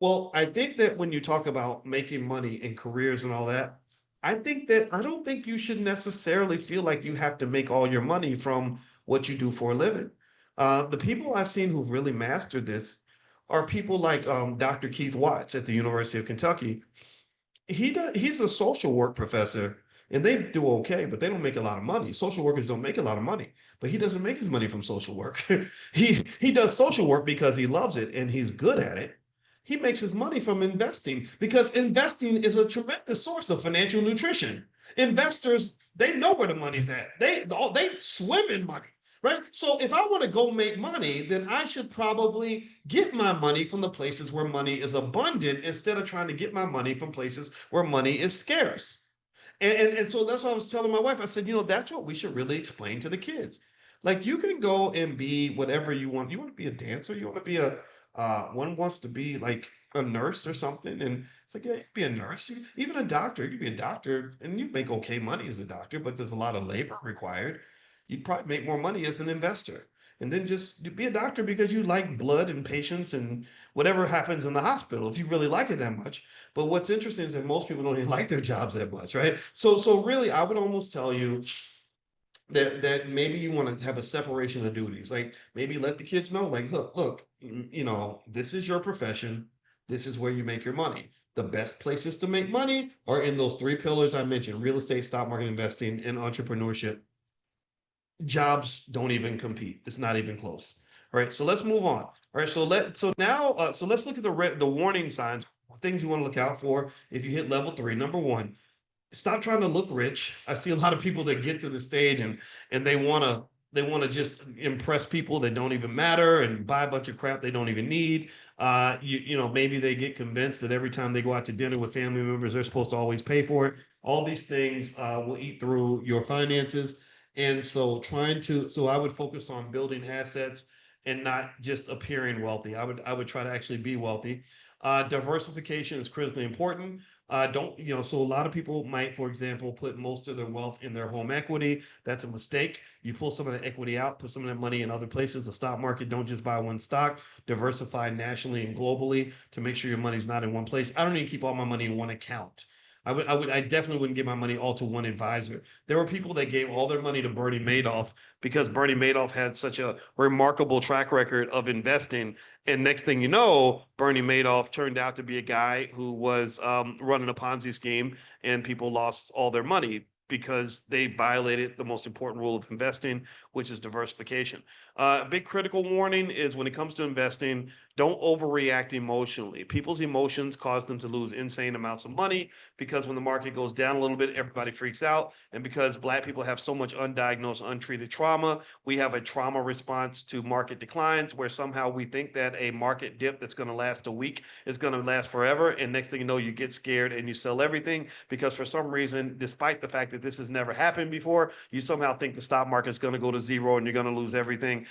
Well, I think that when you talk about making money and careers and all that, I don't think you should necessarily feel like you have to make all your money from what you do for a living. The people I've seen who've really mastered this are people like Dr. Keith Watts at the University of Kentucky. He's a social work professor and they do okay, but they don't make a lot of money. Social workers don't make a lot of money, but he doesn't make his money from social work. He does social work because he loves it and he's good at it. He makes his money from investing because investing is a tremendous source of financial nutrition. Investors, they know where the money's at. They swim in money, right? So if I want to go make money, then I should probably get my money from the places where money is abundant instead of trying to get my money from places where money is scarce. And so that's what I was telling my wife. I said, that's what we should really explain to the kids. Like you can go and be whatever you want. You want to be a dancer, you want to be one wants to be like a nurse or something. And it's like, yeah, you can be a nurse. Even a doctor, you could be a doctor and you make okay money as a doctor, but there's a lot of labor required. You'd probably make more money as an investor. And then just be a doctor because you like blood and patients and whatever happens in the hospital, if you really like it that much. But what's interesting is that most people don't even like their jobs that much, right? So really, I would almost tell you that maybe you want to have a separation of duties. Like maybe let the kids know, like, look, this is your profession. This is where you make your money. The best places to make money are in those three pillars I mentioned: real estate, stock market investing, and entrepreneurship. Jobs don't even compete. It's not even close. All right, so let's move on. All right, so let's look at the warning signs, things you want to look out for if you hit level three. Number one, stop trying to look rich. I see a lot of people that get to the stage and they want to just impress people that don't even matter and buy a bunch of crap they don't even need. Maybe they get convinced that every time they go out to dinner with family members, they're supposed to always pay for it. All these things will eat through your finances. And so I would focus on building assets and not just appearing wealthy. I would try to actually be wealthy. Diversification is critically important. Don't, so a lot of people might, for example, put most of their wealth in their home equity. That's a mistake. You pull some of the equity out, put some of that money in other places. The stock market, don't just buy one stock, diversify nationally and globally to make sure your money's not in one place. I don't even keep all my money in one account. I definitely wouldn't give my money all to one advisor. There were people that gave all their money to Bernie Madoff because Bernie Madoff had such a remarkable track record of investing. And next thing you know, Bernie Madoff turned out to be a guy who was running a Ponzi scheme, and people lost all their money because they violated the most important rule of investing, which is diversification. A big critical warning is when it comes to investing, don't overreact emotionally. People's emotions cause them to lose insane amounts of money because when the market goes down a little bit, everybody freaks out. And because Black people have so much undiagnosed, untreated trauma, we have a trauma response to market declines where somehow we think that a market dip that's going to last a week is going to last forever. And next thing you know, you get scared and you sell everything because for some reason, despite the fact that this has never happened before, you somehow think the stock market is going to go to zero and you're going to lose everything.